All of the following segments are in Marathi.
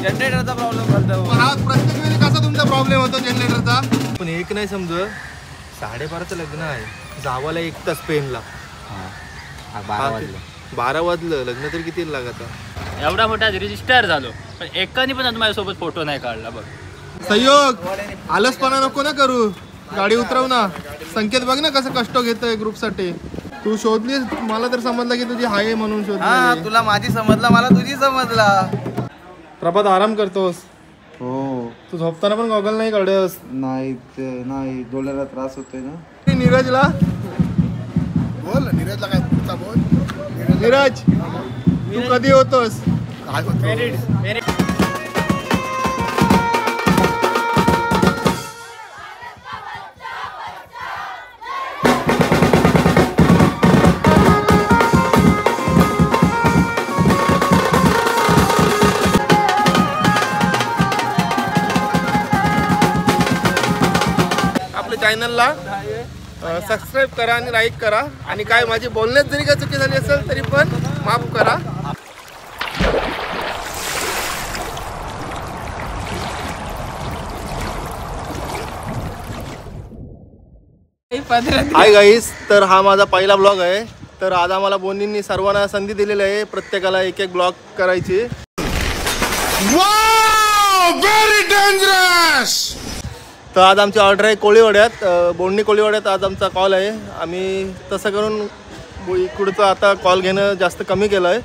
जनरेटरचा प्रॉब्लेम झाला. हा प्रत्येक वेळी कसा तुमचा प्रॉब्लेम होतो जनरेटरचा? पण एक नाही समज 12:30चं लग्न आहे, जावाला 1 तास पेनला. 12 वाजलं लग्न तरी किती लागत? एवढा मोठा रजिस्टर झालो पण एकाने पण माझ्यासोबत फोटो नाही काढला. बघ संयोग आलसपणा नको ना करू, गाडी उतरव ना. संकेत बघ ना कसं कष्ट घेतोय ग्रुपसाठी. तू शोधली, मला तर समजलं की तुझी हाय म्हणून शोधली. तुला माझी समजला, मला तुझी समजला. प्रभात आराम करतोस? हो. तू झोपताना पण गॉगल नाही काढस? नाही डोळ्याला त्रास होतोय ना. नीरजला बोल, नीरजला काय पुढचा बोल. नीरज तू कधी होतोस? काय होतं? चॅनलला सबस्क्राईब करा आणि लाईक करा. आणि काय माझी बोलण्यात जरी काय चुकी झाली असेल तरी पण माफ करा. हाय गाईस, तर हा माझा पहिला ब्लॉग आहे. तर आज आम्हाला बोनींनी सर्वांना संधी दिलेली आहे प्रत्येकाला एक ब्लॉग करायची. Very dangerous. तर आज आमची ऑर्डर आहे कोळीवाड्यात, बोंडणी कोळीवाड्यात आज आमचा कॉल आहे. आम्ही तसं करून इकडचं आता कॉल घेणं जास्त कमी केलं आहे.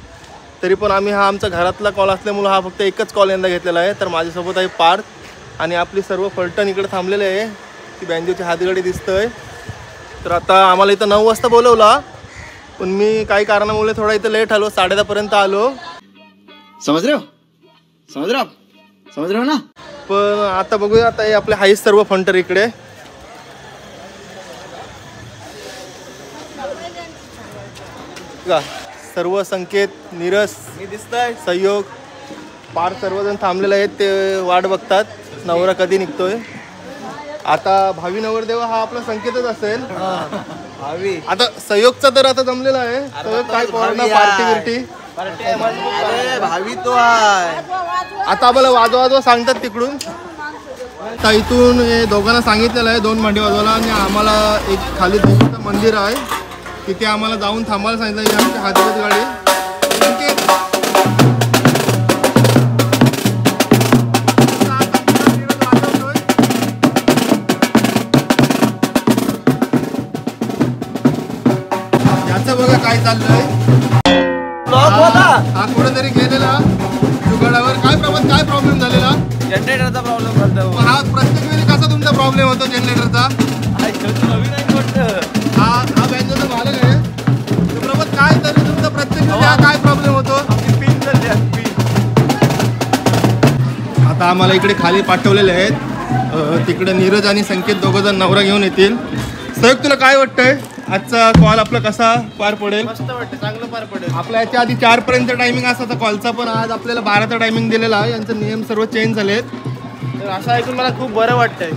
तरी पण आम्ही हा आमचा घरातला कॉल असल्यामुळं हा फक्त एकच कॉल यंदा घेतलेला आहे. तर माझ्यासोबत आहे पार्थ आणि आपली सर्व फलटण इकडे थांबलेले आहे. ती बँजोची हातगाडी दिसतंय. तर आता आम्हाला इथं 9 वाजता बोलवला, पण मी काही कारणामुळे थोडा इथं लेट आलो, 10:30पर्यंत आलो. समज रहे हो ना. पण आता बघूया, आता हे आपले हाईस सर्व फंटर इकडे. का सर्व संकेत, नीरज दिसतंय, संयोग, पार सर्वजण थांबलेले आहेत. ते वाट बघतात नवरा कधी निघतोय. आता भावी नवरदेव हा आपला संकेतच असेल. आता संयोगचा तर आता जमलेला आहे. संयोग काय पोरांना पार्टी बिर्टी भावी तो आहे. आता आम्हाला वाजवा सांगतात तिकडून. आता इथून हे दोघांना सांगितलेलं आहे 2 भांडी वाजवायला. आणि आम्हाला एक खाली देवीचं मंदिर आहे, तिथे आम्हाला जाऊन थांबायला सांगितलं. आमची हातगाडी गाडी याचं बघा काय चाललंय. हा कुठेतरी गेलेला जुगाडावर. काय प्रॉब्लेम झालेला? जनरेटरचा प्रॉब्लेम झाला. हा प्रत्येक वेळी कसा तुमचा प्रॉब्लेम होतो जनरेटरचा? हा बँजोचा मालक आहे. प्रभात काय तरी तुमचा प्रत्येक वेळी काय प्रॉब्लेम होतो? आता आम्हाला इकडे खाली पाठवलेले आहेत. तिकडे नीरज आणि संकेत दोघंजण नवरा घेऊन येतील. सहयोग तुला काय वाटतंय आजचा कॉल आपला कसा पार पडेल? मस्त वाटतं, चांगलं पार पडेल. आपल्या याच्या आधी 4 पर्यंत टायमिंग असायचा कॉलचा, पण आज आपल्याला 12चा टायमिंग दिलेला आहे. यांचे नियम सर्व चेंज झालेत. तर असं ऐकून मला खूप बरं वाटतंय.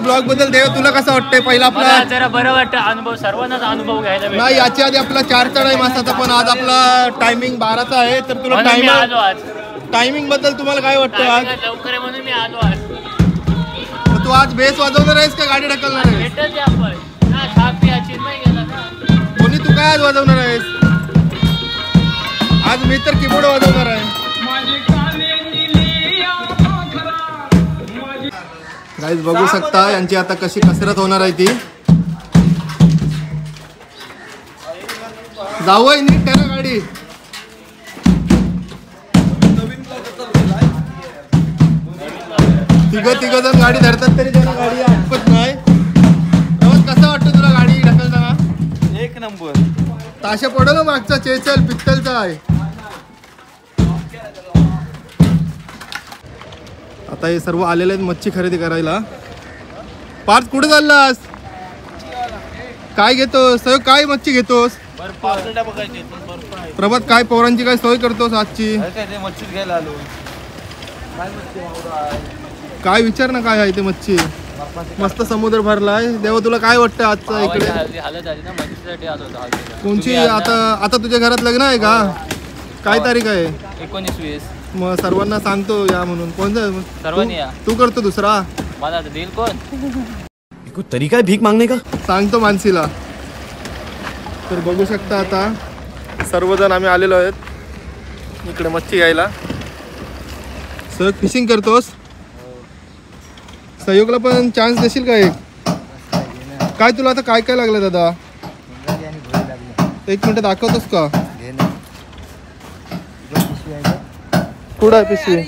ब्लॉग बद्दल देव तुला कसं वाटतंय? पहिला आपला जरा बरं वाटतं, अनुभव सर्वांनाच अनुभव घ्यायला भेटला. नाही, याच्या आधी आपला 4चा टाइम असायचा, पण आज आपला टायमिंग 12चा आहे. तर तुला टायमिंग बद्दल तुम्हाला काय वाटतं? आज लवकर आहे म्हणून मी आलो आज. तू आज बेस वाजवणार आहेस का गाडी ढकलणार आहेस? कोणी तू काय आज वाजवणार आहेस? आज मी तर कीबोर्ड वाजवणार आहे. गाईज बघू शकता यांची आता कशी कसरत होणार आहे ती. जाऊ आहे नीट ठेवा गाडी. तिघ जण गाडी धरतात तरी त्यांना गाडी आटपत नाही. कसं वाटतं तुला गाडी ढकलताना? एक नंबर. ताशा पडलं मागचा चेचल पित्तलचा आहे. आता हे सर्व आलेले आहेत मच्छी खरेदी करायला. पार्थ कुठे चाललास? काय घेतोस? काय मच्छी घेतोस? प्रभात काय पोरांची काय सोय करतोस आजची? मच्छी घ्यायला आलो. काय विचार ना काय आहे ते मच्छी? मस्त समुद्र भरला आहे. देवा तुला काय वाटतं आजचं इकडे? हालत झाली ना मजेसाठी आलो होतो हल्दीला. कोणची तुम्ही आता आता तुझ्या घरात लग्न आहे का? काय तारीख आहे? 19-20 मग सर्वांना सांगतो या म्हणून. कोणतं? सर्वांनी या. तू करतो दुसरा? मला आता देईल कोण? कोई तरीका है भीख मांगने का? सांगतो मानसीला. तर बघू शकता आता सर्वजण आम्ही आलेलो आहेत इकडे मच्छी घ्यायला. सहयोग फिशिंग करतोस? सहयोगला पण चान्स देशील का एक? काय तुला आता काय काय लागलं दादा? एक मिनिट दाखवतोस का? कुठं आहे पिशवी?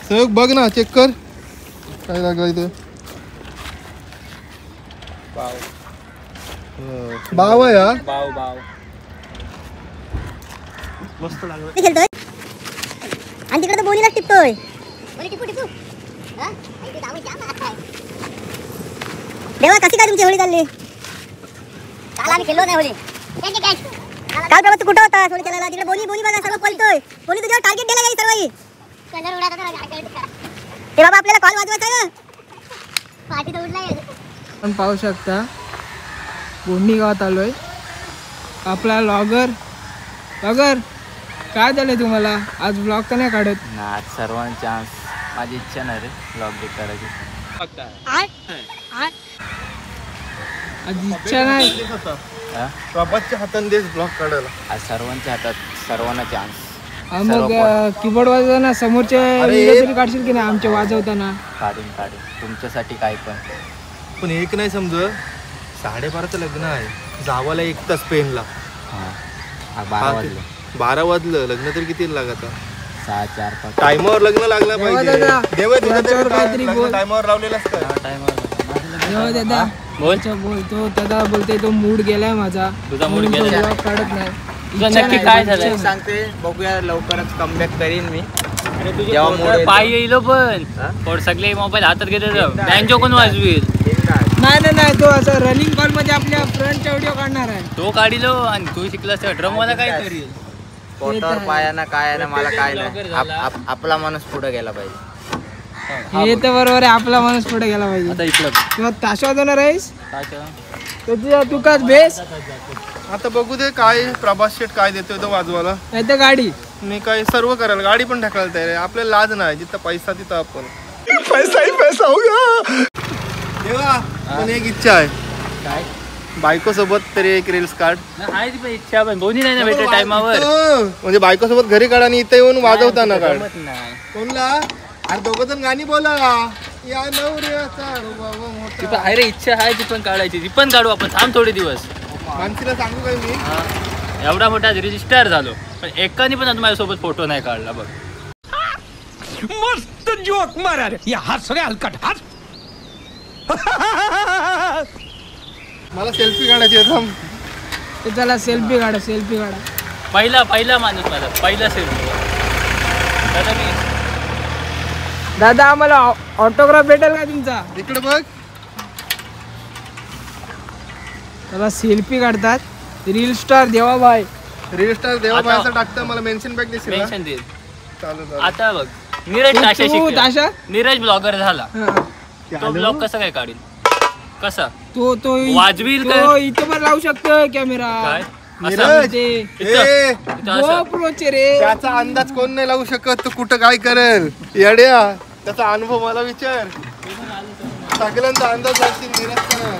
सहयोग बघ ना, चेक कर काय लागलं इथे. बाव आहे हा. बाव मस्त लागलं. खेळतोय आणि तिकडे तर बोनीलाच टिपतोय. बोनी टिपू टिपू. हा? आई ते जाऊन जाम आहे. देवा कशी काय तुमची होळी चालली? काल आम्ही खेळलो नाही होळी. काल प्रभू तू कुठं होता? होळी खेळायला तिकडे बोनी बघा सर्व पळतोय. बोनी तुझ्यावर टार्गेट दिला काही सर्वही. कलर उडत होता. ते बाबा आपल्याला कॉल वाजवायचा आहे. पार्टी तर उडलाय. आपण पाहू शकता बोंडी गावात आलोय. आपला लॉगर काय झालंय तुम्हाला? आज ब्लॉग तर नाही काढत ना? आज सर्वांना चान्स. माझी इच्छा नाही रे ब्लॉग करायची. आज इच्छा नाही. बाबाच्या हाताने देश ब्लॉक काढायला. आज सर्वांच्या हातात सर्वांना चान्स. मग कीबोर्ड वाजवताना समोरचे व्हिडिओ तरी काढशील की नाही आमचे वाजवताना? काढून तुमच्यासाठी काय पण एक नाही समज 12:30चं लग्न आहे. जावाला 1 तास पेनला. 12 वाजलं. लग्न तर किती लागत? 6-4-5 टायमावर लग्न लागलं पाहिजे. दादा, देवा तुझं त्याच्यावर काहीतरी बोल. टायमावर लावलेलं असतं. जेव्हा दादा बोलतो दादा बोलते तो मूड गेलाय माझा. तुझा mood म्हणून तो गेलाय? vlog काढत नाही. तुझं इच्छा नक्की नाही, काय इच्छा झालंय? नाही. सांगते बघूया लवकरच कमबॅक करीन मी. जेव्हा मोबाईल पाय येईल पण और सगळे मोबाईल हातात घेते बँजो कोण वाजवील? नाही तो असं रनिंग कॉल मध्ये आपल्या फ्रंटचा व्हिडिओ काढणार आहे. तो काढिलो आणि तू शिकलास ड्रम वाला काय करील? पोटावर पायाना काय ना मला काय Vlogger नाही. झाला. आपला माणूस पुढे गेला पाहिजे. हे तर बरोबर आहे. आपला माणूस पुढे गेला पाहिजे. आता इकडं किंवा ताशा वाजवणार आहेस ताशा. तर तुझ्या तू काच बेस आता बघू दे काय प्रभास शेट काय देतोय तो वाजवायला. नाही तर गाडी. मी काय सर्व करायला गाडी पण ढकलायला तयार आहे. आपल्याला लाज नाही. जिथं पैसा तिथं आपण. पैसा ही पैसा होगा. देवा पण एक इच्छा आहे. काय बायको सोबत तरी एक रील्स काढ. आहे ती पण इच्छा पण दोन्ही नाही ना भेटत टायमावर. म्हणजे बायको सोबत घरी काढ आणि इथे येऊन वाजवताना काढ. जमत नाही. कोणला? अरे दोघं जण गाणी बोला. या नवऱ्याचा रुबाब मोठा. ती पण आहे रे इच्छा आहे ती पण काढायची. ती पण काढू आपण. थांब थोडे दिवस. मानसीला सांगू काय मी? एवढा मोठा रजिस्टर झालो पण एकाने पण आता माझ्यासोबत फोटो नाही काढला बघ. मस्त जोक मारा रे. या हात सगळे हलकट हात. मला सेल्फी काढायची आहे. थांब. तर चला सेल्फी काढा. पहिला माणूस माझा पहिला सेल्फी. दादा मी दादा आम्हाला ऑटोग्राफ भेटेल का तुमचा? इकडे बघ. त्याला सेल्फी काढतात. Reel star Devabai. Reel star देवा आता- बाहेरचं टाकतं. मला मेन्शन बॅक देशील ना? मेन्शन देईल. चालू आता बघ नीरज ताशा तू शिकला. ताशा? नीरज ब्लॉगर झाला. हा. तो ब्लॉग कसा काय काढील? कसा तो वाजवील तो काय? इथं पण लावू शकतोय कॅमेरा. काय नीरज. असं? ते इथं- इथं असं. GoProचे रे. त्याचा अंदाज कोण नाही लावू शकत. तू कुठं काय करेल येड्या. त्याचा अनुभव मला विचार. सगळ्यांचा अंदाज लागतील. नीरजचा.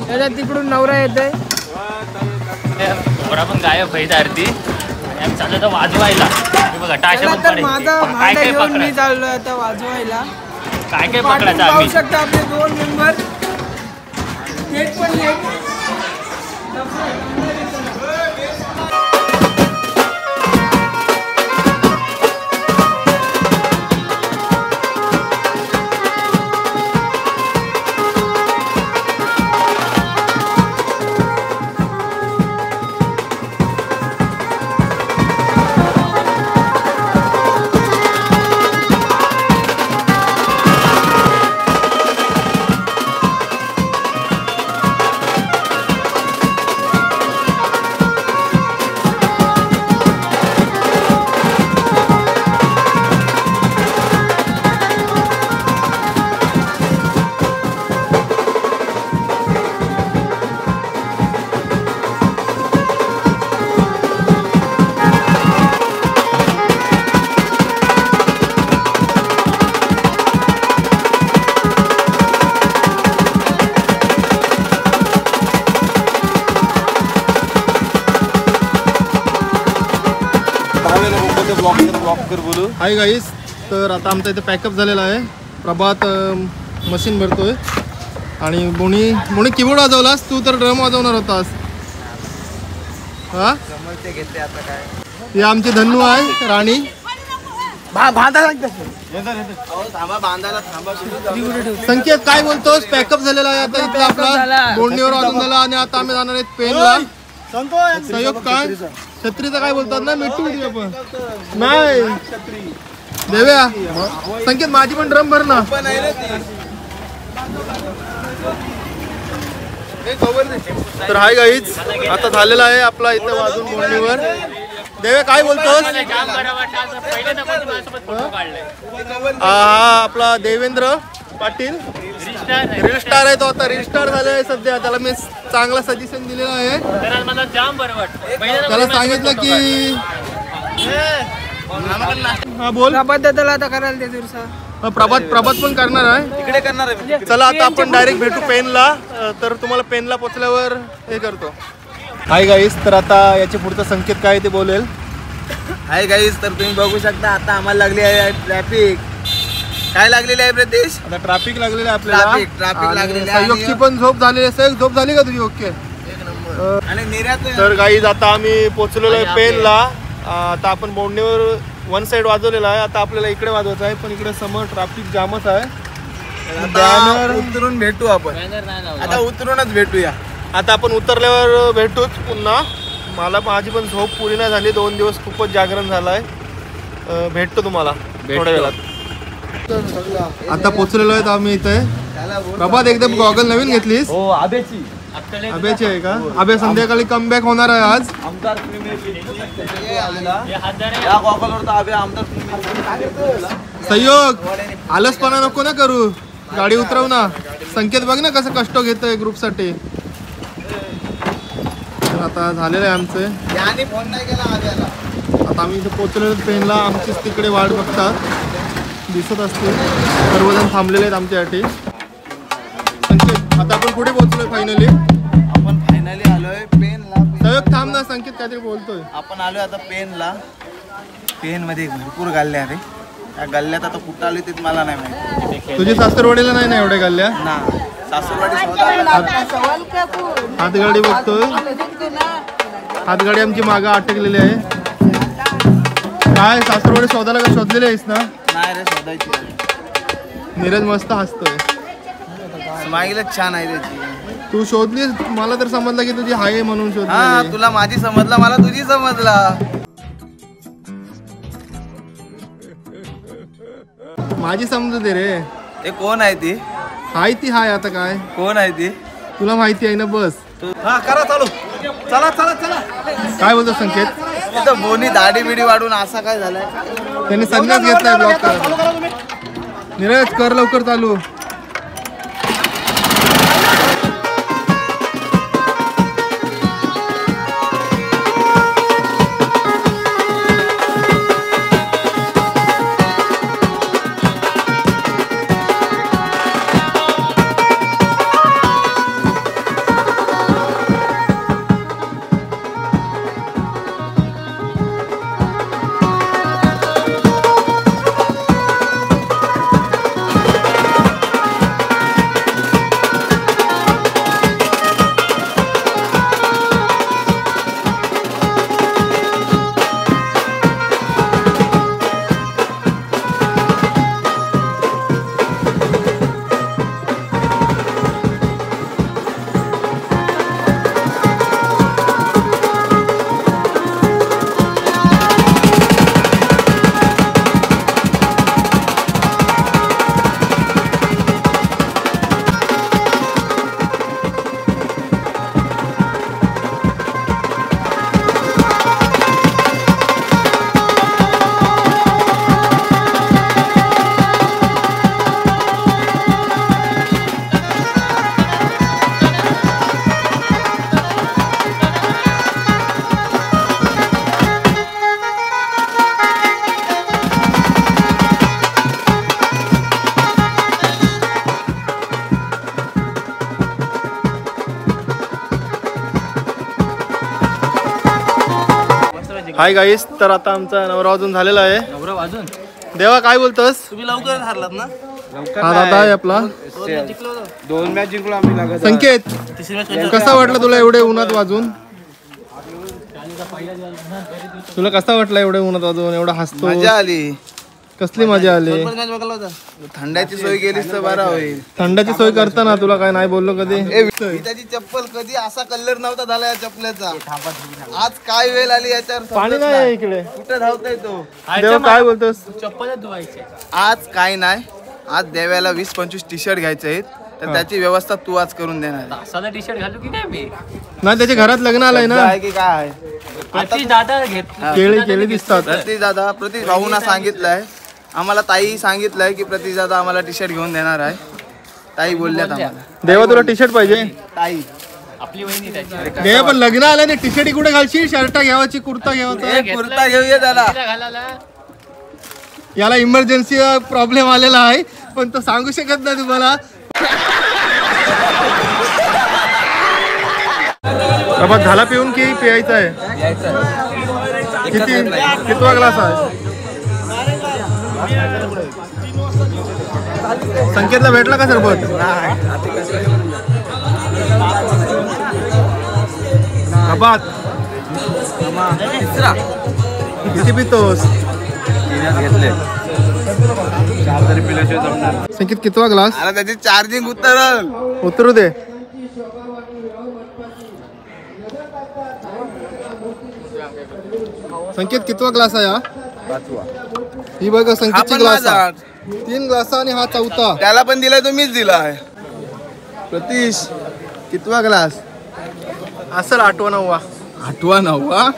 त्याच्या तिकडून नवरा येतोय. थोडा पण गायब आहे आरती. आम्ही चाललो तर वाजवायला. हे बघा टाशा त्याला पण तर पडेल. माझा काय भांडा काय घेऊन मी पकडायचं? चाललोय आता वाजवायला. काय काय पाठून पकडायचं पाहू आम्ही? शकता आपले 2 मेंबर. एक पण एक. ब्लॉक बोलू. हाय गाईस, तर आता आमचा इथे पॅकअप झालेला आहे. प्रभात मशीन भरतोय आणि बोणी कीबोर्ड वाजवलास, तू तर ड्रम वाजवणार होतास. हा घेते आता काय. ही आमची धन्नू आहे, राणी. संकेत काय बोलतोस? पॅकअप झालेला आहे आता इथला आपला बोंडणीवर वाजून झाला आणि आता आम्ही जाणार आहेत पेनला. सहयोग काय छत्रीचं काय बोलतात ना, मिठू आपण नाही देव्या. संकेत माझी पण ड्रम भर ना. तर हाय गाईज, आता झालेला आहे आपला इथं वाजून बोलणीवर. देवे काय बोलतोस? हा आपला देवेंद्र पाटील रील स्टार आहे, तो आता रील स्टार झालेला आहे सध्या. त्याला मी चांगला सजेशन दिलेलं आहे. त्याला सांगितलं की हा बोल. प्रभात आता करायला दे दुरसा. प्रभात पण करणार आहे, इकडे करणार आहे. चला आता आपण डायरेक्ट भेटू पेनला. तर तुम्हाला पेनला पोचल्यावर हे करतो. हाय गाईस, तर आता याच्या पुढचा संकेत काय ते बोलेल. हाय गाईज, तर तुम्ही बघू शकता आता आम्हाला लागली आहे ट्रॅफिक. काय लागलेली आहे प्रदेश? आता ट्रॅफिक लागलेलं आहे आपल्याला. ट्रॅफिक लागलेली आहे. सहयोगची पण झोप झालेली आहे. सहयोग झोप झाली का तुझी? ओके. आणि निर्यात तर गाईज आता आम्ही पोचलेलो आहे पेनला. आता आपण बोंडणीवर वन साइड वाजवलेला आहे, आता आपल्याला इकडे वाजवायचं आहे, पण इकडे समोर ट्रॅफिक जामच आहे. बॅनर उतरून भेटू आपण. आता उतरूनच भेटूया. आता आपण उतरल्यावर भेटूच पुन्हा. माझी पण झोप पुरी नाही झाली, 2 दिवस खूपच जागरण झालं आहे. भेटतो तुम्हाला थोड्या वेळात. आता पोचलेलो आहेत आम्ही इथे. प्रभात एकदम गॉगल नवीन घेतलीस? हो, आबेची आब्याची आहे का? आब्या संध्याकाळी कमबॅक होणार आहे आज. आमदार या गॉगलवर तर आबे आमदार. सहयोग आलसपणा नको ना करू, गाडी उतरव ना. संकेत बघ ना कसं कष्ट घेतोय ग्रुपसाठी. आता झालेलं आहे आमचं. याने फोन नाही केला आब्याला. आता आम्ही इथे पोचलेलो पेनला. आमचीच तिकडे वाट बघतात, दिसत असतील. सर्वजण थांबलेले आहेत आमच्यासाठी. संकेत आता आपण कुठे पोहोचलोय फायनली? आपण फायनली आलोय पेनला. सहयोग थांब ना, संकेत काहीतरी बोलतोय. आपण आलोय आता पेनला. पेन मध्ये भरपूर गल्ल्या रे. त्या गल्ल्यात आता कुठं आलोय ते मला नाही माहिती. तुझी सासरवाडीला नाही ना एवढ्या गल्ल्या? ना सासूरवाडी हातगाडी बघतोय. हातगाडी आमची मागं अटकलेली आहे. काय सासरवाडी शोधायला का शोधलेली आहेस ना? नाही रे, शोधायची. नीरज मस्त हसतोय. स्माईलच छान आहे त्याची. तू शोधलीस? मला तर समजलं की तुझी हाय म्हणून हा, शोधली. तुला माझी समजला, मला तुझी समजला. माझी समजू दे रे. ते कोण आहे ती? हाय ती हाय. आता काय कोण आहे ती? तुला माहिती आहे ना. बस हा, करा चालू. चला चला चला. काय बोलतो संकेत? तिथं बोनी दाढी बिडी वाढून असा काय झालाय? त्यांनी संन्यास घेतलाय ब्लॉक करायला. नीरज कर लवकर चालू. हाय गाईस, तर आता आमचा नवरा वाजून झालेला आहे. नवरा वाजून देवा काय बोलतोस? तुम्ही लवकर हरलात ना. हा दादा आहे आपला. 2 मॅच जिंकलो आम्ही लगातार. संकेत कसा वाटलं तुला एवढे उन्हात वाजून? तुला कसा वाटला एवढे उन्हात वाजून? एवढा हसतो, मजा आली. कसली मजा आली? थंडाची सोय केलीस तर बरा होईल. थंडाची सोय करताना तुला काय नाही बोललो कधी? त्याची चप्पल कधी असा कलर नव्हता झाला या चप्पलचा. आज काय वेळ आली याच्यावर पाणी नाही आहे इकडे. कुठे धावतोय तो? देवा काय बोलतोस? चप्पल धुवायचे. आज काय नाही, आज देव्याला 20-25 टी शर्ट घ्यायचे आहेत, तर त्याची व्यवस्था तू आज करून देणार. साधा टी शर्ट घालू की काय मी? नाही त्याच्या घरात लग्न आलंय ना. आहे की काय आहे? प्रतीश दादा घेत केळी दिसतात. प्रतीश दादा, प्रतीश भाऊना सांगितलंय आम्हाला, ताई सांगितलंय की प्रतीश दादा आम्हाला टी शर्ट घेऊन देणार आहे. ताई बोलल्यात आम्हाला. देवा तुला टी शर्ट पाहिजे? ताई आपली वहिनी त्याची देवा पण लग्न आलं नाही, टी शर्ट कुठे घालशील? शर्ट घ्यावाची, कुर्ता घ्यावाचा. कुर्ता घेऊया त्याला. घालायला याला इमर्जन्सी प्रॉब्लेम आलेला आहे, पण तो सांगू शकत नाही तुम्हाला. बाबा झाला पिऊन की प्यायचा आहे? कितवा ग्लास आहे? संकेतला भेटला का सरबत? किती पितोस? संकेत कितवा ग्लास? अरे त्याची चार्जिंग उतरू दे. संकेत कितवा ग्लास आहे हा? 5वा. ही बघा संकेतची ग्लास माझा. 3 ग्लास आणि हा 4था. त्याला पण दिलाय, तुम्हीच दिला आहे. प्रतीश कितवा ग्लास? असेल 8वा 9वा. 8वा 9वा.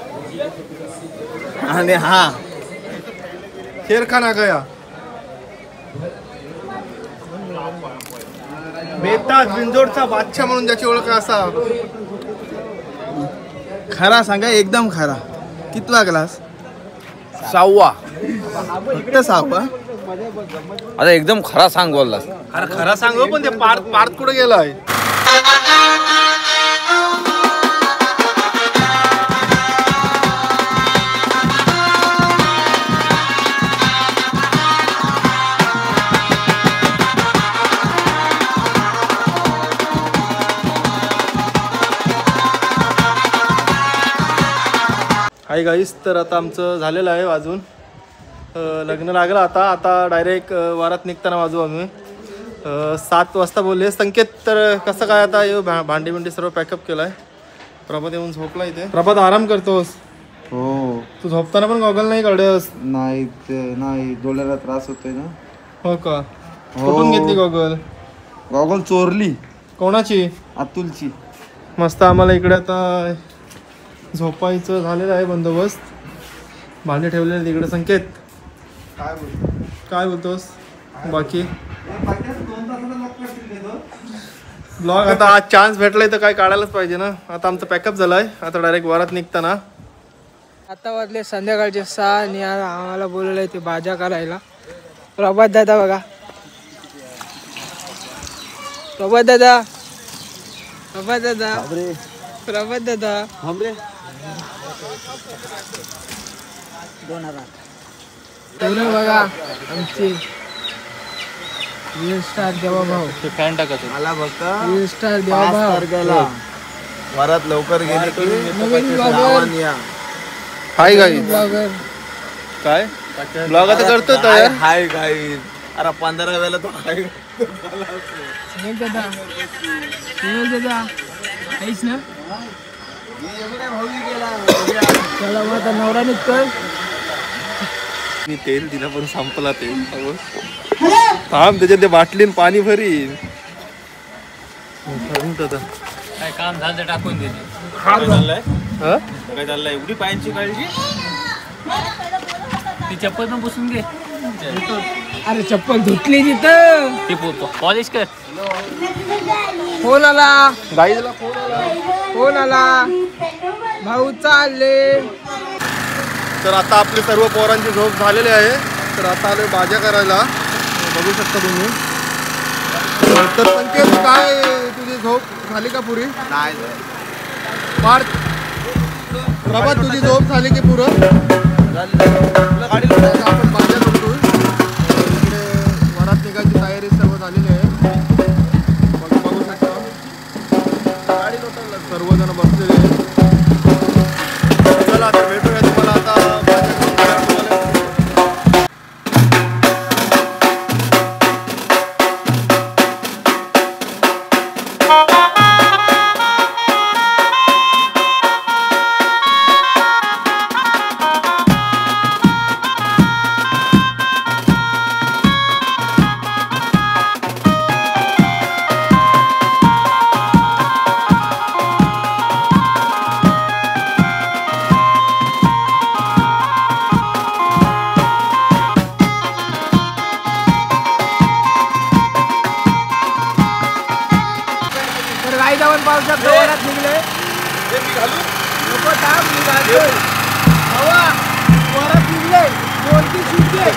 आणि हा शेरखान आ गया. बेताज बिंजोडचा बादशाह म्हणून ज्याची ओळख असा. खरा सांगा, एकदम खरा. कितवा ग्लास? 6वा. फक्त 6वा. आता एकदम खरा सांग बोललास. अरे खरा सांगू, पण ते पार्थ कुठे गेलाय? हाय गाईस, तर आता आमचं झालेलं आहे वाजून. लग्न लागलं आता डायरेक्ट वारात निघताना वाजू आम्ही. 7 वाजता बोलले. संकेत तर कसं काय आता भांडी बिंडी सर्व पॅकअप केलं आहे. प्रभात येऊन झोपला इथे. प्रभात आराम करतोस? हो. तू झोपताना पण गॉगल नाही काढस? नाही ते नाही, डोळ्याला त्रास होतोय ना. हो का? कुठून घेतली गॉगल? गॉगल चोरली. कोणाची? अतुलची. मस्त. आम्हाला इकडे आता झोपायचं झालेलं आहे बंदोबस्त. भांडे ठेवलेले तिकडे. संकेत काय बोलतोस बाकी? ब्लॉग आता आज चान्स भेटलाय तर काय काढायलाच पाहिजे ना. आता आमचं पॅकअप झालाय, आता डायरेक्ट वारात निघताना. आता वाजले संध्याकाळचे 6 आणि आम्हाला बोलवलंय ते भाज्या करायला. प्रभात दादा बघा. प्रभात दादा. प्रभात दादा. प्रभात दादा. पूर्ण बघा आमची रील स्टार देवा भाऊ. फॅन टाकतो मला फक्त रील स्टार देवा भाऊ. तारखेला वरात लवकर गेली की नवीन ब्लॉगर. या. Hi guys. ब्लॉगर. काय ब्लॉग आता करतो तर? Hi guys. अरे 15 वेळेला तो हाय. सुनील दादा. सुनील दादा काहीच ना. चला मग आता नवरा निघतोय. मी तेल दिला पण संपला तेल. थांब, त्याच्यात ते बाटलीन पाणी भरीन. काय काम झालं तर टाकून दे. काय चाललंय? एवढी पायांची काळजी? ती चप्पल पण पुसून घे. अरे चप्पल धुतली तिथं. ती पॉलिश कर. फोन आला. गाईजला फोन आला. फोन आला. भाऊ चालले. तर आता आपली सर्व पोरांची झोप झालेली आहे. तर आता आलोय भाज्या करायला. बघू शकता तुम्ही. तर संकेत काय तुझी झोप झाली का पुरी? नाही. पार्थ प्रभात तुझी झोप झाली की पुरं आपण बाजार करतो. इकडे वरात निघायची तयारी सर्व झालेली आहे. बघू शकता सर्वजण बसलेले आहेत. चला आता भेटूया तुम्हाला आता पावसात वरात निघले. वरात निघले कोणती सुटते.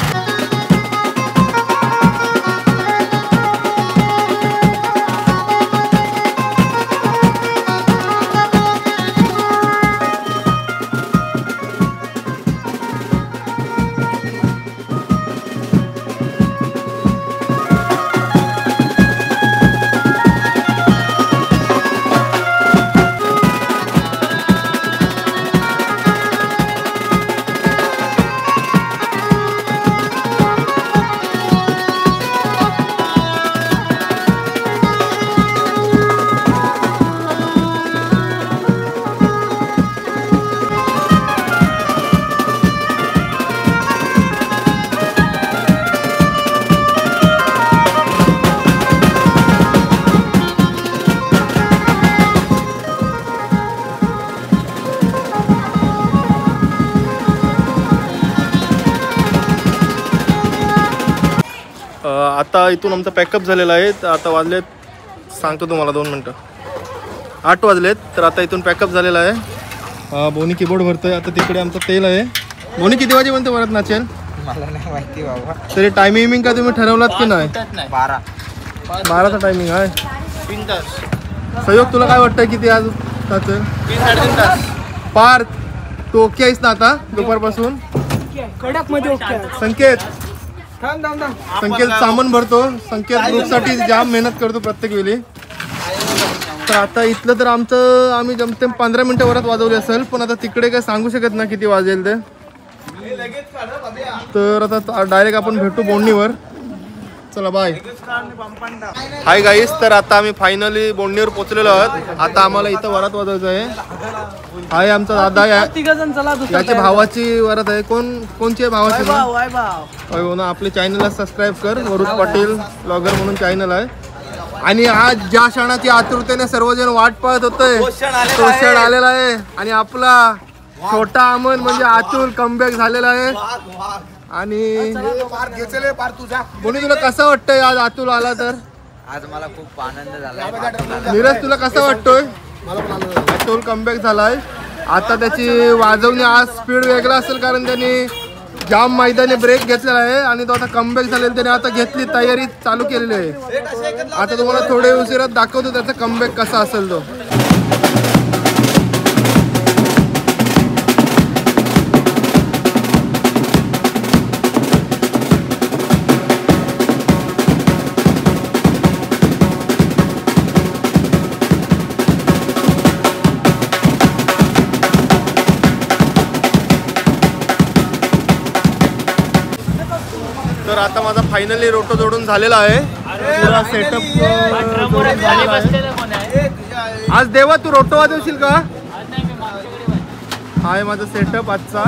आता इथून आमचा पॅकअप झालेला आहे. आता वाजलेत सांगतो तुम्हाला 2 मिनटं 8 वाजलेत. तर आता इथून पॅकअप झालेला आहे. बोनी कीबोर्ड भरतोय. आता तिकडे आमचं तेल आहे. बोनी किती वाजेपर्यंत वरात नाचेल? मला नाही माहिती बाबा. तरी टायमिंग का तुम्ही ठरवलात की नाही? 12चा टायमिंग आहे. 3 तास. सहयोग तुला काय वाटतंय किती आज नाचेल? 3-3.5 तास. पार तू ओके आहेस ना आता दुपारपासून? कडक मध्ये ओके. संकेत संकेत सामान भरतो. संकेत ग्रुपसाठी जाम मेहनत करतो प्रत्येक वेळी. तर आता इथलं तर आमचं आम्ही जमते 15 मिनिटं वरात वाजवली असेल. पण आता तिकडे काय सांगू शकत ना किती वाजेल ते. तर आता डायरेक्ट आपण भेटू बोंडणीवर. चला बाय. Hi guys. तर आता आम्ही फायनली बोंडणीवर पोहोचलेलो आहोत. आता आम्हाला इथं वरात वाजवायचं आहे. हाय आमचा दादा. याच्या भावाची वरात आहे. कोणची भावाची? हो ना. आपल्या चॅनलला सबस्क्राईब कर. वरुण पाटील ब्लॉगर म्हणून चॅनल आहे. आणि आज ज्या क्षणाची आतुरतेने सर्वजण वाट पाहत होते तो क्षण आलेला आहे. आणि आपला छोटा अमन म्हणजे अतुल कमबॅक झालेला आहे. आणि बोनी तुला कसं वाटतंय आज अतुल आला तर? आज मला खूप आनंद झाला. नीरज तुला कसं वाटतोय? अतुल कमबॅक झालाय. आता त्याची वाजवणी आज स्पीड वेगळा असेल कारण त्यांनी जाम मैदानी ब्रेक घेतलेला आहे. आणि तो आता कमबॅक झालेला त्याने आता घेतली तयारी चालू केलेली आहे. आता तुम्हाला थोडे उशिरात दाखवतो त्याचा कमबॅक कसा असेल तो. तर आता माझा फायनली रोटो जोडून झालेला आहे. पुरा सेटअप आज देवा तू रोटो वाजवशील का? हा आहे माझा सेटअप आजचा.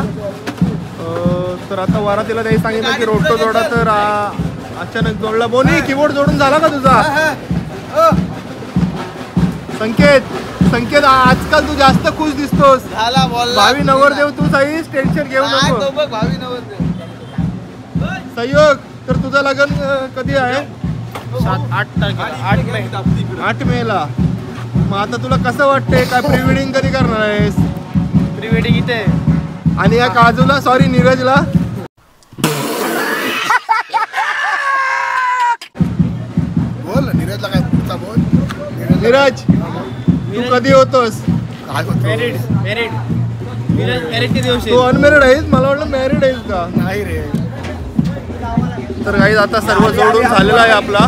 तर आता वरातीला त्यांनी सांगितलं की रोटो जोडा. तर अचानक जोडला. बोनी कीबोर्ड जोडून झाला का तुझा? संकेत आजकाल तू जास्त खुश दिसतोस. भावी नवरदेव तू साईस टेन्शन घेऊ नको. सहयोग. तर तुझं लग्न कधी आहे? 8 मेला. मग आता तुला कसं वाटतंय? काय प्री वेडिंग कधी करणार आहेस? प्री वेडिंग इथे. आणि या काजूला सॉरी नीरजला बोल नीरजला काय पुढचा बोल. नीरज तू कधी होतोस? काय होतं? तू अनमॅरिड आहेस? मला वाटलं मॅरिड आहेस का. नाही रे. तर गाईज आता सर्व जोडून झालेला आहे आपला.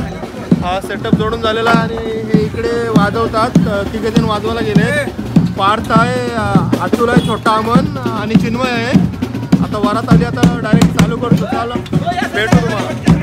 हा सेटअप जोडून झालेला आहे आणि हे इकडे वाजवतात. तिघे जण वाजवायला गेले. पार्थ आहे, अतुल आहे, छोटा अमन आणि चिन्मय आहे. आता वरात आली, आता डायरेक्ट चालू करतो. चला भेटू तुम्हाला.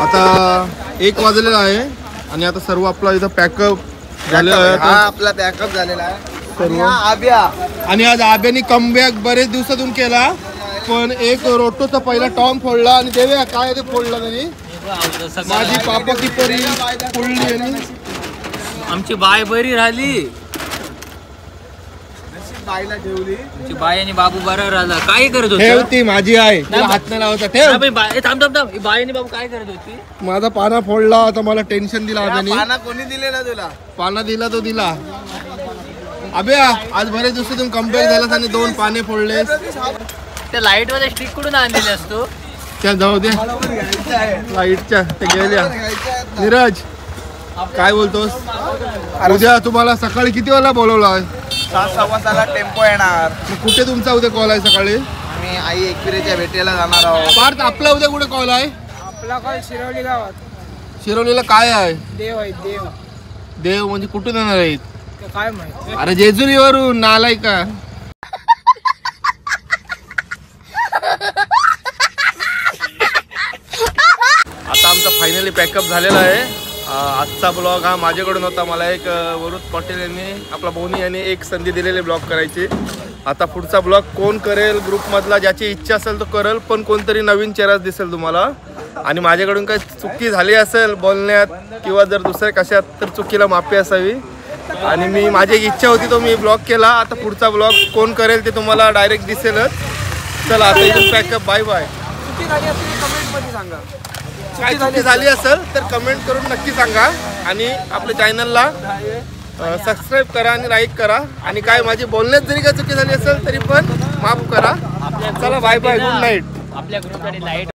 आता 1 वाजलेला आहे आणि आता सर्व आपला इथं पॅकअप झालेला आहे. हा आपला पॅकअप झालेला आहे. सर्व आब्या आणि आज आब्यानी कमबॅक बरेच दिवसातून केला, पण एक रोटोचा पहिला टॉम फोडला आणि देव्या काय ते फोडला त्यांनी. माझी पापा की परी फोडली आणि आमची बाय बरी राहिली. बाईला ठेवली. तुमची बाई आणि बाबू बरोबर आला. काय करत होते? ठेव ती माझी आहे, तिला हात नाही लावायचा. ठेव. थांब थांब थांब. ही बाई आणि बाबू काय करत होती? माझा पाना फोडला आता मला टेन्शन दिला आब्याने. पाना कोणी दिलेला तुला? पाना दिला तो दिला. अबे आज बरेच दिवस तुम्ही कम्पेअर झालास आणि 2 पाने फोडलेस. त्या लाईट मध्ये स्टिक कुठून आणलेले असतो? त्या जाऊ दे लाईटच्या ते गेल्या. नीरज काय बोलतोस? उद्या तुम्हाला सकाळी किती वाजता बोलवलं? 7:15 टेम्पो येणार. कुठे तुमचा उद्या कॉल आहे सकाळी? आम्ही आई एकविरेच्या भेटीला जाणार आहोत. पार्थ आपला उद्या कुठे कॉल आहे? आपला कॉल शिरवली गावात. शिरोलीला काय आहे? देव आहे देव. देव म्हणजे कुठून येणार आहेत? ते काय माहिती. अरे जेजुरीवरून. नालाय का? आता आमचा फायनली पॅकअप झालेला आहे. आजचा ब्लॉग हा माझ्याकडून होता. मला एक वरुण पाटील यांनी आपला बोनी यांनी एक संधी दिलेली ब्लॉग करायची. आता पुढचा ब्लॉग कोण करेल ग्रुपमधला ज्याची इच्छा असेल तो करेल, पण कोणतरी नवीन चेहराच दिसेल तुम्हाला. आणि माझ्याकडून काही चुकी झाली असेल बोलण्यात किंवा जर दुसऱ्या कशात तर चुकीला माफी असावी. आणि मी माझी एक इच्छा होती तो मी ब्लॉग केला. आता पुढचा ब्लॉग कोण करेल ते तुम्हाला डायरेक्ट दिसेलच. चला आता इथून पॅकअप. Bye bye. चुकी झाली असेल कमेंटमध्ये सांगा. काय चुकी झाली असेल तर कमेंट करून नक्की सांगा. आणि आपल्या चॅनलला सबस्क्राईब करा आणि लाईक करा. आणि काय माझी बोलण्यात जरी काय चुकी झाली असेल तरी पण माफ करा. चला बाय बाय. Good night. आपल्या ग्रुपसाठी लाईट